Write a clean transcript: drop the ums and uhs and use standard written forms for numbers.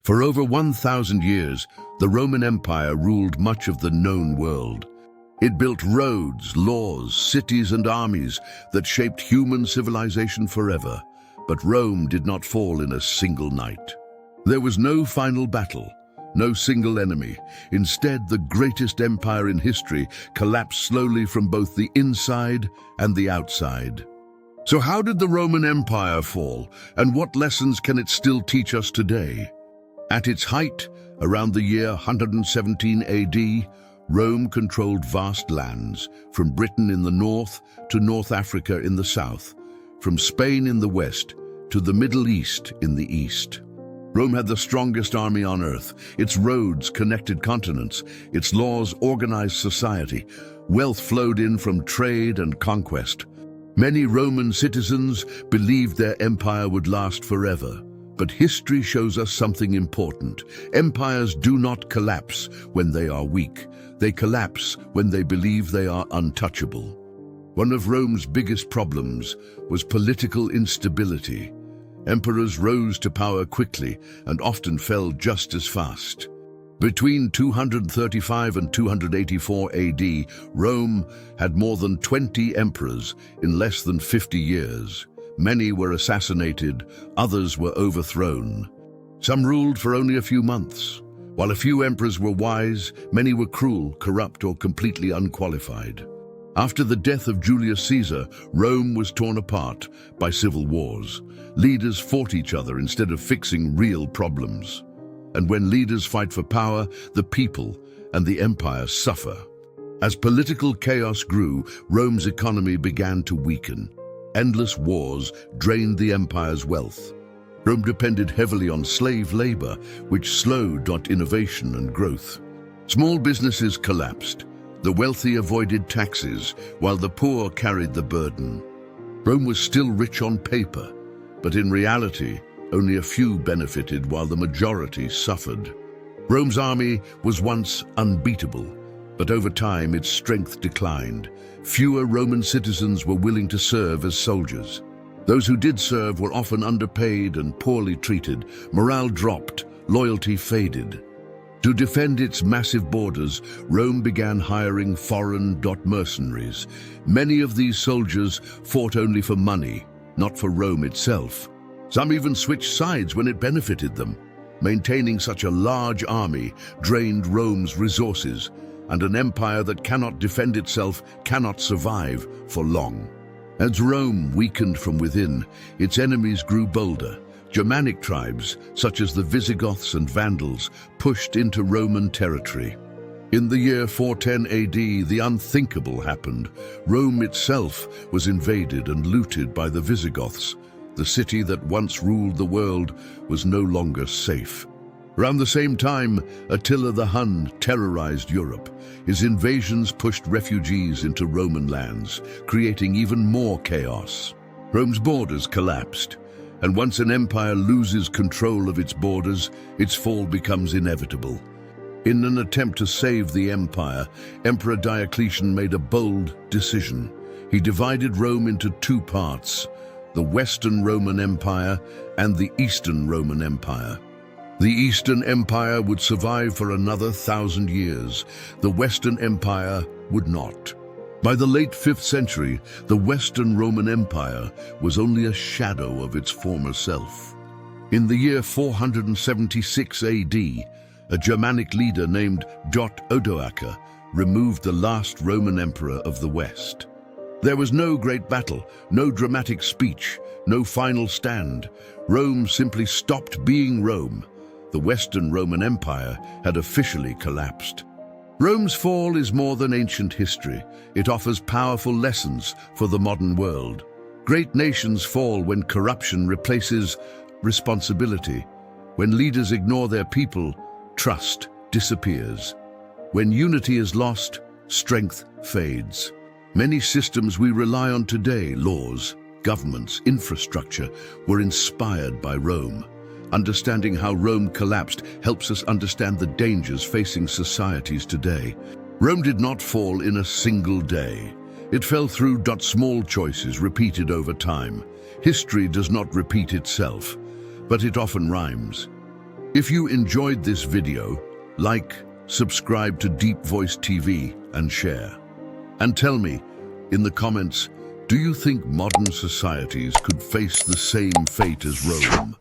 For over 1,000 years, the Roman Empire ruled much of the known world. It built roads, laws, cities, and armies that shaped human civilization forever. But Rome did not fall in a single night. There was no final battle, no single enemy. Instead, the greatest empire in history collapsed slowly from both the inside and the outside. So how did the Roman Empire fall, and what lessons can it still teach us today? At its height, around the year 117 AD, Rome controlled vast lands, from Britain in the north to North Africa in the south, from Spain in the west to the Middle East in the east. Rome had the strongest army on earth. Its roads connected continents, its laws organized society. Wealth flowed in from trade and conquest. Many Roman citizens believed their empire would last forever. But history shows us something important. Empires do not collapse when they are weak. They collapse when they believe they are untouchable. One of Rome's biggest problems was political instability. Emperors rose to power quickly and often fell just as fast. Between 235 and 284 AD, Rome had more than 20 emperors in less than 50 years. Many were assassinated, others were overthrown. Some ruled for only a few months. While a few emperors were wise, many were cruel, corrupt, or completely unqualified. After the death of Julius Caesar, Rome was torn apart by civil wars. Leaders fought each other instead of fixing real problems. And when leaders fight for power, the people and the empire suffer. As political chaos grew, Rome's economy began to weaken. Endless wars drained the empire's wealth. Rome depended heavily on slave labor, which slowed innovation and growth. Small businesses collapsed. The wealthy avoided taxes, while the poor carried the burden. Rome was still rich on paper, but in reality, only a few benefited while the majority suffered. Rome's army was once unbeatable, but over time its strength declined. Fewer Roman citizens were willing to serve as soldiers. Those who did serve were often underpaid and poorly treated. Morale dropped, loyalty faded. To defend its massive borders, Rome began hiring foreign mercenaries. Many of these soldiers fought only for money, not for Rome itself. Some even switched sides when it benefited them. Maintaining such a large army drained Rome's resources, and an empire that cannot defend itself cannot survive for long. As Rome weakened from within, its enemies grew bolder. Germanic tribes, such as the Visigoths and Vandals, pushed into Roman territory. In the year 410 AD, the unthinkable happened. Rome itself was invaded and looted by the Visigoths. The city that once ruled the world was no longer safe. Around the same time, Attila the Hun terrorized Europe. His invasions pushed refugees into Roman lands, creating even more chaos. Rome's borders collapsed, and once an empire loses control of its borders, its fall becomes inevitable. In an attempt to save the empire, Emperor Diocletian made a bold decision. He divided Rome into two parts: the Western Roman Empire and the Eastern Roman Empire. The Eastern Empire would survive for another 1,000 years. The Western Empire would not. By the late 5th century, the Western Roman Empire was only a shadow of its former self. In the year 476 AD, a Germanic leader named Odoacer removed the last Roman emperor of the West. There was no great battle, no dramatic speech, no final stand. Rome simply stopped being Rome. The Western Roman Empire had officially collapsed. Rome's fall is more than ancient history. It offers powerful lessons for the modern world. Great nations fall when corruption replaces responsibility. When leaders ignore their people, trust disappears. When unity is lost, strength fades. Many systems we rely on today, laws, governments, infrastructure, were inspired by Rome. Understanding how Rome collapsed helps us understand the dangers facing societies today. Rome did not fall in a single day. It fell through small choices repeated over time. History does not repeat itself, but it often rhymes. If you enjoyed this video, like, subscribe to Deep Voice TV and share. And tell me, in the comments, do you think modern societies could face the same fate as Rome?